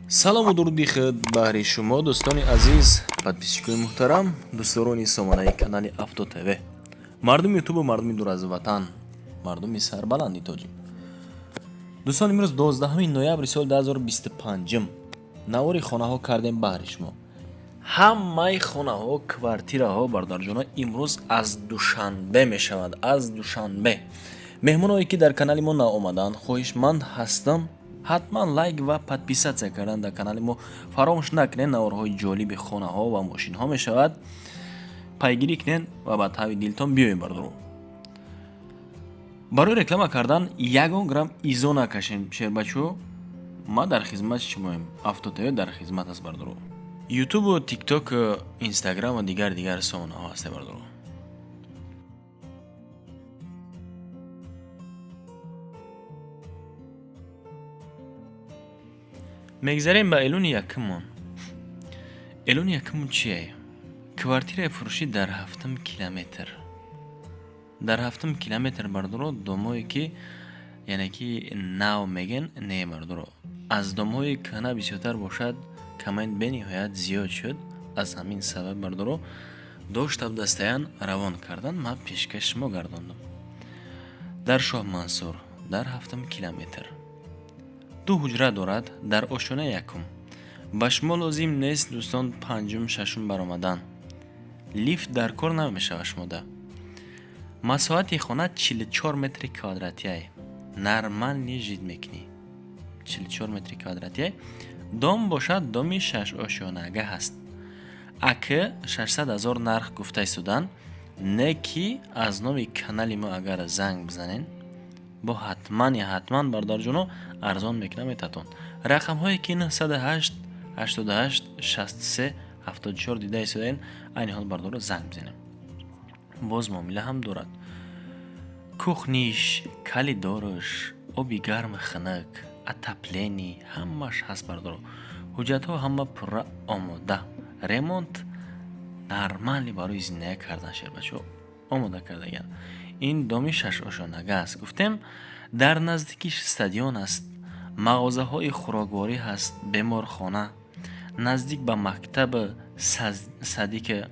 салому дуруди баҳри шумо дӯстони азиз, подписчикои муҳтарам, дӯстдорони сомонаи канали Авто ТВ, мардуми ютубу мардуми дур аз ватан, мардуми сарбаланди тоҷик. дӯстон, имрӯз 12 ноябри соли 2025 навори хонаҳо кардем баҳри шумо. ҳамаи хонаҳо, квартираҳо, бародарҷоно, имрӯз аз душанбе мешавад. Аз душанбе меҳмоное ки дар канали мо наомаданд, хоҳишманд ҳастам ҳатман лайк ва подписатсия кардан дар канали мо фаромӯш накунед. наворҳои ҷолиби хонаҳо ва мошинҳо мешавад. пайгирӣ кунед ва ба тави дилтон биёед бардуро. барои реклама кардан 1 грамм изо накашем шербачӯ. ма дар хизмати шумоем. Авто ТВ дар хизмат аст бардуро. ютубу, тикток, инстаграм ва дигар сомонаҳо ҳастем бардуро. мегзарем ба элуни якумон. элуни якумон чие? Квартираи фурӯшӣ дар 7 километр. дар 7 километр бардуро, домое ки яъне ки нав меген не бардуро. аз домҳои кӯҳна бисёртар бошад, комент бениҳоят зиёд шуд. аз ҳамин сабаб бардуро доштам дастаян равон кардан ма пешкаш шумо гардондам. дар Шоҳ Мансур дар 7 километр 2 ҳуҷра дорад. дар ошонаи якум. ба шумо лозим нест дӯстон 5-6 баромадан. лифт дар кор намешавад шумода. масоҳати хона 44 метри квадратияй. нормални жид мекунӣ. 44 метри квадратияй. дом бошад, доми 6 ошонага ҳаст. ака 600 000 нарх гуфта истодан. не ки аз номи канали мо агар занг бизанен бо ҳатман бародарҷоно арзон мекунам метатон. рақамҳое ки 908 88 63 74 дида истодаен, айни ҳол бардоро занг бизанем. боз муомила ҳам дорад. кухниш, калидорш, оби гарми хунук, отоплени ҳамаш ҳаст бардоро. ҳуҷҷатҳо ҳама пурра омода. ремонт нормали барои зиндагӣ кардан шербачӯ омода кардаган. ин доми 6 ошонага аст. гуфтем дар наздики стадион аст. мағозаҳои хӯрокворӣ ҳаст. беморхона наздик ба мактаби садика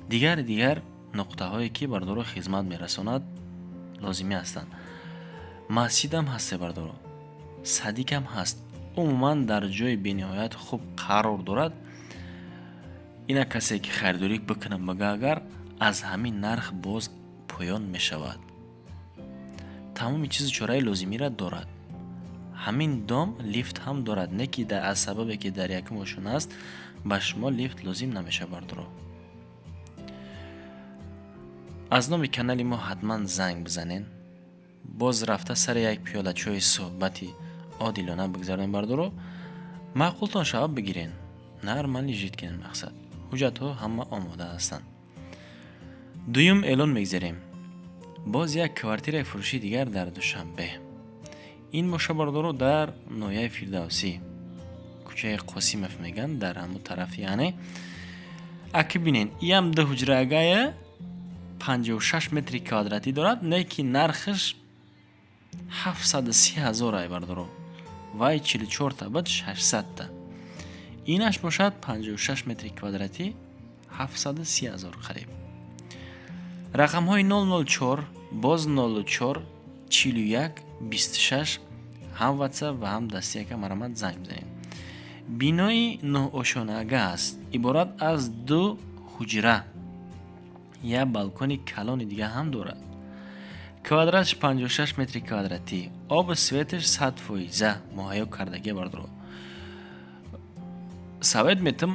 дигар нуқтаҳое ки бардоро хизмат мерасонад лозимӣ ҳастанд. масҷидам ҳасте бардоро. садикам ҳаст. умуман дар ҷои бениҳоят хуб қарор дорад. ина касе ки харидорӣ бикунад магар аз ҳамин нарх боз поён мешавад. тамоми чизи чораи лозимира дорад. ҳамин дом лифт ҳам дорад. не ки аз сабабе ки дар якум ошона аст ба шумо лифт лозим намешавад бардоро. аз номи канали мо ҳатман занг бизанен. боз рафта сари як пиёла чойи суҳбати одилона бигзарон бардоро. маъқултон шавад бигирен. нормали жид кунен. мақсад ҳуҷҷатҳо ҳама омода ҳастанд. дуюм эълон мегзарем. боз як квартираи фурӯшии дигар дар душанбе. ин боша бардоро дар ноҳияи Фирдавсӣ, кӯчаи Қосимов меган, дар ҳамун тарафи яъне. аки бинен, иам 2 ҳуҷрагая 56 метри квадратӣ дорад. не ки нархаш 730 000 ай бардоро. вай 44 та бад 600 та. инаш бошад 56 метри квадратӣ 730 000 қариб. рақамҳои 004 боз 04 41 26 ҳам ватсап ва ҳам дасти яка марамат занг бизанед. бинои 9 ошонага аст. иборат аз 2 ҳуҷра. як балкони калони дига ҳам дорад. квадратш 56 метри квадратӣ. оби светаш 100% муҳайё кардагӣ бардоро. савед метам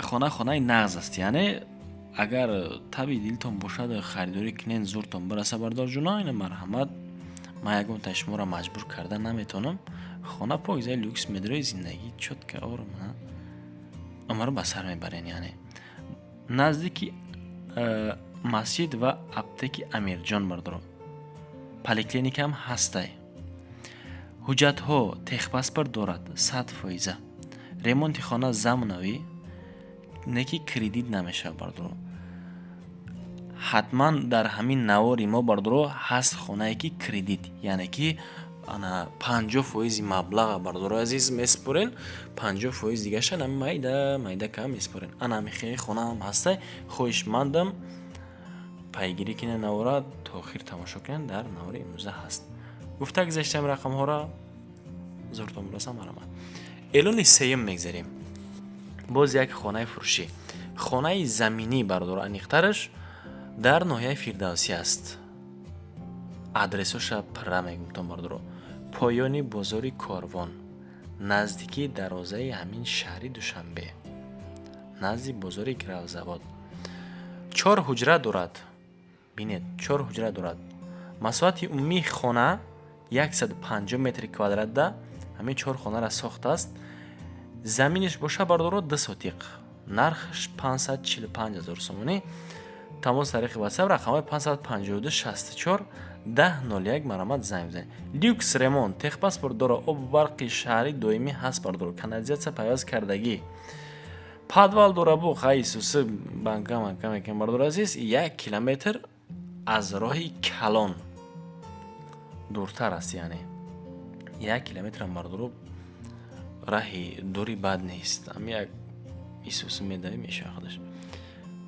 хонаи нағз аст. яъне агар таби дилтон бошад харидорӣ кунен зуртон бираса бародарҷоно, ина марҳамат, ман ягонта шуморо маҷбур карда наметонам. хона покзаи люкс медрои зиндагӣ чотка ором амаро ба сар мебарен. яъне наздики масҷид ва аптеки Амирҷон бардоро. поликлиникам ҳастай. ҳуҷҷатҳо техпаспорт дорад 100%. ремонти хона замонавӣ, не ки кредит намешавад бардоро. ҳатман дар ҳамин навори мо бардоро ҳаст хонае ки кредит, яъне ки ана 50% маблағ бардора азиз меспурен, 50% дигаша нам майда кам меспурен. Ана михи хонам ҳастай хоҳишмандам пайгирӣ кинен навора то охир тамошо кинен дар навори имрӯза ҳаст. Гуфта гузаштам рақамҳоро зуртон расам марамад. Элони сеюм мегзарем. Боз як хонаи фурӯшӣ. Хонаи заминӣ бардора аниқтараш дар ноҳияи Фирдавсӣ аст. Адресоша пра мегуфтам бардора. Поёни бозори Корвон, наздики дарозаи ҳамин шаҳри Душанбе, назди бозори Гравзавод. 4 ҳуҷра дорад. Бинед, 4 ҳуҷра дорад. Масоати умумии хона 150 метри квадратда ҳамин 4 хонара сохтааст. Заминиш боша бардоро 2 сотиқ. Нархш 545,000 сомонӣ. Тамос тариқи WhatsApp рақамҳои 552 64 1001 марамад занг бизанед. Люкс ремонт, техпаспорт дора, обу барқи шаҳри доимӣ ҳаст бардора, канализатсия пайваст кардагӣ. Падвал дора бу хай суси банка мекан бардора азиз 1 километр аз роҳи Калон дуртар аст, яъне 1 километр ам бардора раҳи дури бад нест. Ам як исуси медавӣ мешава худаш.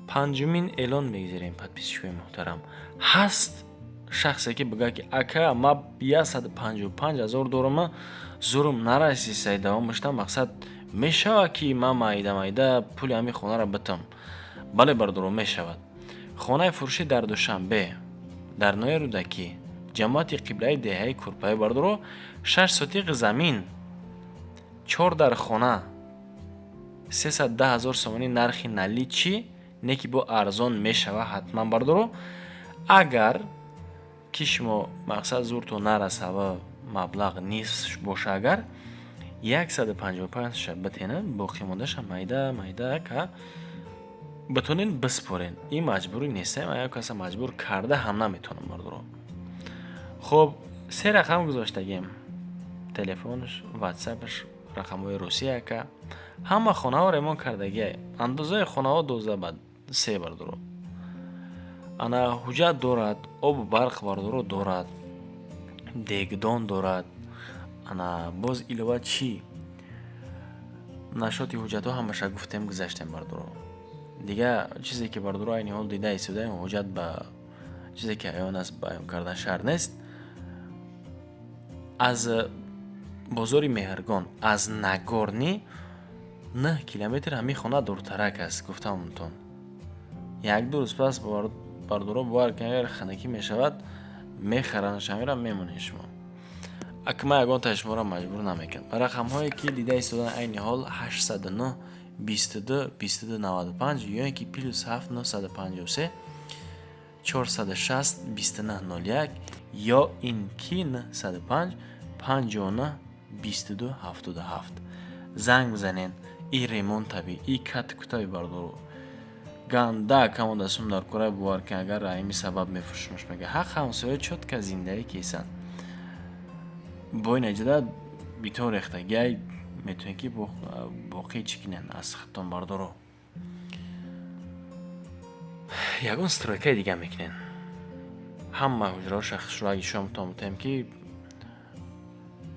Панҷумин эълон мегзарем подписчикои муҳтарам. Ҳаст шахсе ки бигӯяд ки ака ма 155,000 дорам, зурум нарасисай давом мешта, мақсад мешава ки ма майда пули ҳамин хонара битам. Бале бардоро мешавад. Хонаи фурӯшӣ дар Душанбе, дар ноҳияи Рӯдакӣ, ҷамоати қиблаи деҳаи Курпаи бардоро 6 сотиқи замин, 4 дар хона, 310,000 сомонӣ нархи налӣ чӣ? Не ки бо арзон мешава ҳатман бардоро. Агар ки шумо мақсад зуртон нараса ва маблағ нисф боша, агар 155 битена, боқӣ мондаша майда ка битонен биспорен. Ин маҷбурӣ нестем, ягон каса маҷбур карда ҳам наметонам бардоро. Хоб, 3 рақам гузоштагем. Телефонш, WhatsAppш, рақамҳои Русия ка ҳама хонаҳо ремонт кардагӣ. Андозаи хонаҳо 12/3 бардоро. Ана ҳуҷҷат дорад, обу барқ бардоро дорад, дегдон дорад. Ана боз илова чӣ? Нашоти ҳуҷҷатҳо ҳамаша гуфтем гузаштем бардоро. Дига чизе ки бардоро айни ҳол дида истодаем, ҳуҷҷат ба чизе ки аён аст баён кардан шарт нест. Аз бозори Меҳргон, аз Нагорни 9 километр ҳамин хона дуртарак аст, гуфтамтон. 1-2 рӯз пас бардоро бовар ки агар ханакӣ мешавад, мехаранаш ҳамира мемонед шумо. Акма ягонта шуморо маҷбур намекунад. Рақамҳое ки дида истодан айни ҳол 809 22 22 95 ё ин ки +7 953 460 2901 ё ин ки 905 59 22 77. Занг бизанен. И ремонт таби, и катикутаби бардоро. Ганда камонда сум дар кора бувар ки агар раими сабаб мефурӯшмаш мега. Ҳақ ҳамсоя чотка зиндаи кисан. Бой наҷада битор рехтагиай метавонед ки боқӣ чӣ кинен аз хатон бардоро. Ягон стройкаи дига мекунен. Ҳама ҳуҷраҳо шахсшураги шумо мутомотем ки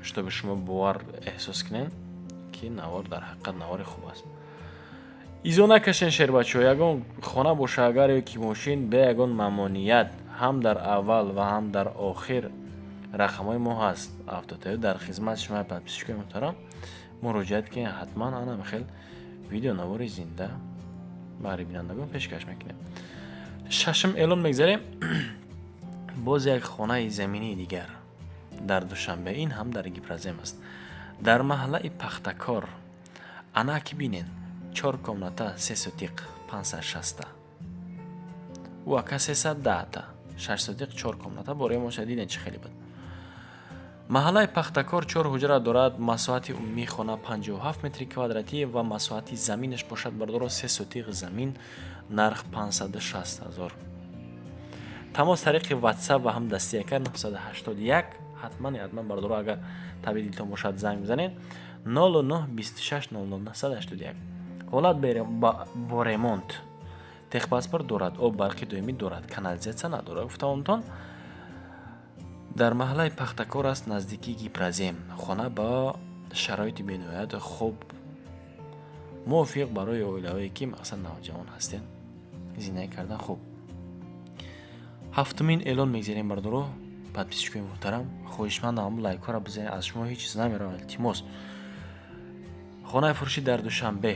чтобы шумо бовар эҳсос кинен ки навор дар ҳақиқат навори хуб аст. Изо накашен шербачо, ягон хона боша агар ё ки мошин бе ягон мамоният ҳам дар аввал ва ҳам дар охир рақамҳои мо ҳаст. Автотаё дар хизмат шумо подписчикои муҳтарам муроҷиат ки ҳатман ана михел видеонавори зинда барои бинандагон пешкаш мекунем. Шашм эълон мегзарем. Боз як хонаи заминии дигар дар Душанбе, ин ҳам дар Гипразем аст. Дар маҳаллаи Пахтакор. Ана ки бинен 4 комната 3 сотиқ 560. У ака 310 6 сотиқ 4 комната боре моша диден чӣ хеле бад. Маҳаллаи Пахтакор 4 ҳуҷра дорад. Масоати умумии хона 57 метри квадратӣ ва масоати заминаш бошад бардоро 3 сотиқ замин, нарх 560,000. Тамос тариқи WhatsApp ва ҳам дастияка 981 ҳатман бардоро агар таби дилтон бошад занг бизанед 09 26 00 981. ҳолат бо ремонт. Техпаспорт дорад, об барқи доимӣ дорад, канализатсия надорад. Гуфтамтон дар маҳаллаи Пахтакор аст, наздикии Гипразем. хона ба шароити беноҳоят хуб мувофиқ барои оилаҳое ки мақсад навҷавон ҳастед зиндагӣ кардан хуб. ҳафтумин эълон мегзарем бардоро. подписчикои муҳтарам, хоҳишмандам лайкора бизанед, аз шумо ҳеҷ чиз намеравад. илтимос. хонаи фурӯшӣ дар Душанбе,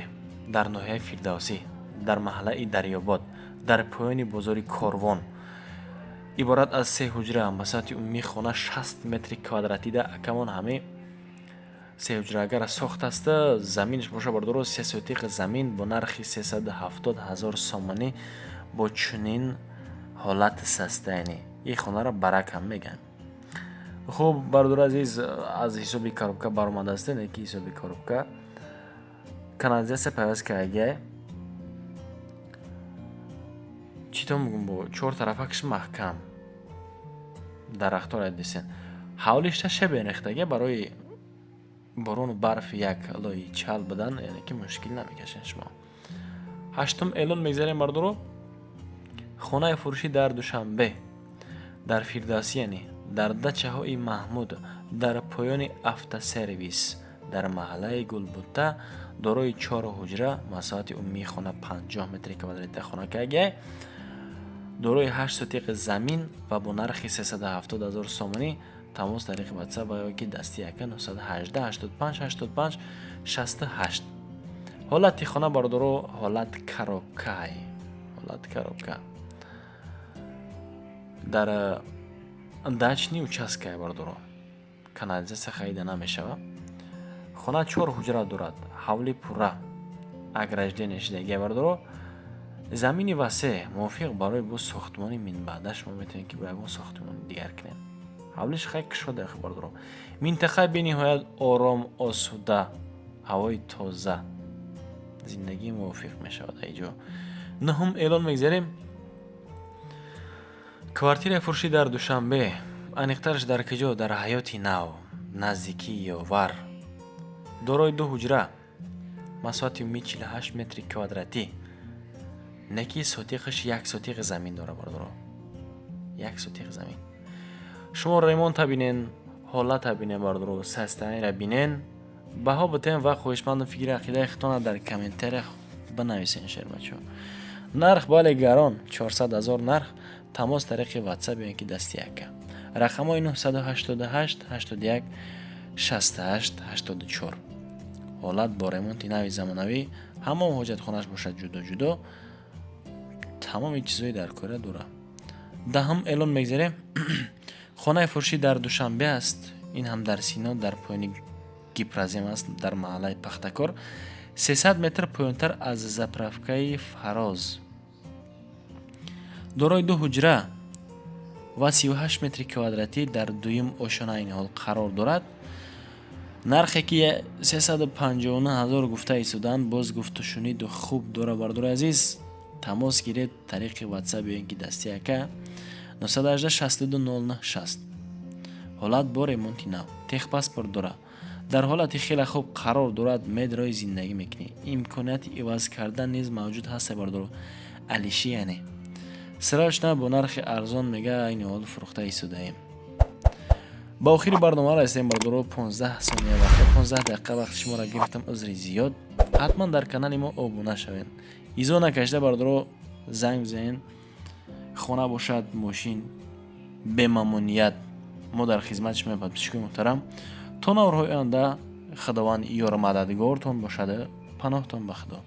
дар ноҳияи Фирдавсӣ, дар маҳаллаи Дарёбод, дар поёни бозори Корвон. иборат аз 3 ҳуҷра. масоҳати умумии хона 60 метри квадратида. акамон ҳамаи 3 ҳуҷраагара сохтаста. заминиш боша бардоро 3 сотиқи замин бо нархи 370 000 сомонӣ бо чунин ҳолати састаянӣ. ин хонаро барак ҳам мегӯянд. хуб бардор азиз, аз ҳисоби коробка баромадааст. неки ҳисоби коробка канализатсия пайваст кардаги чӣ то мегӯм бо 4 тарафакш маҳкам дарахтор дисен. ҳавлишта шебе рехтаги барои борону барф як лои чал бидан, яъне ки мушкил намекашед шумо. ҳаштум эълон мегзарем бардоро. хонаи фурӯшӣ дар Душанбе, дар Фирдавсӣ, яъне дар дачаҳои Маҳмуд, дар поёни автосервис, дар маҳаллаи Гулбутта, дорои 4 ҳуҷра. масоҳати умумии хона 50 метри квадратида. хонакаги дорои 8 сотиқи замин ва бо нархи 370 000 сомонӣ. тамос тариқи WhatsApp ва ёки дасти яка 918 85 85 68. ҳолати хона бардоро ҳолат коробкаи. ҳолат коробка дар дачни участкаи бардоро. канализатсия харида намешавад. хона 4 ҳуҷра дорад. ҳавли пурра. ограждение шидаги бардоро. замини васеъ мувофиқ барои бо сохтмони минбаъда. шумо метавонед ки бо ягон сохтмони дигар кунед. ҳавлиш хеле кушода бардоро. минтақаи бениҳоят ором, осуда, ҳавои тоза, зиндагӣ мувофиқ мешавад айҷо. нуҳум эълон мегзарем. квартираи фурӯшӣ дар Душанбе, аниқтараш дар киҷо? дар ҳаёти нав, наздикии Ёвар, дорои 2 ҳуҷра. масоҳати умумӣ 48 метри квадратӣ. неки сотиқаш 1 сотиқи замин дора бардоро. 1 сотиқи замин. шумо ремонта бинен, ҳолата бинен бардоро, састаниро бинен, баҳо битен ва хоҳишмандам фикри ақидаи хитона дар комментария бинависен шербачо. нарх бале гарон 400 000 нарх. тамос тариқи WhatsApp ёки дасти яка. рақамҳои 988 81 68 84. ҳолат бо ремонти нави замонавӣ. ҳамон ҳоҷатхонаш бошад ҷудо ҷудо. тамоми чизои дар кора дора. даҳум эълон мегзарем. хонаи фурӯшӣ дар Душанбе аст. ин ҳам дар Сино, дар поёни Гипразем аст, дар маҳаллаи Пахтакор. 300 метр поёнтар аз заправкаи Фароз. дорои 2 ҳуҷра ва 38 метри квадратӣ дар дуюм ошона ин ҳол қарор дорад. нархе ки 359 000 гуфта истодаанд. боз гуфтушуниду хуб дора бардори азиз. тамос гиред тариқи WhatsApp ёки дасти яка 918 62 060. ҳолат бо ремонти нав. техпаспорт дора. дар ҳолати хеле хуб қарор дорад. медрои зиндагӣ мекунӣ. имконияти иваз кардан низ мавҷуд ҳаст бардоро. алиши яъне срочно бо нархи арзон мега ин ҳол фурӯхта истодаем. ба охири барнома расидем бардоро. 15 сония вақт, 15 дақиқа вақти шуморо гирифтам. узри зиёд. ҳатман дар канали мо обуна шавед. изо накашида бардоро занг бизанед. хона бошад, мошин, бемамоният, мо дар хизмати шумо подписчикои муҳтарам. то наврҳои оянда худованд ёр мададгортон бошад. паноҳтон ба худо.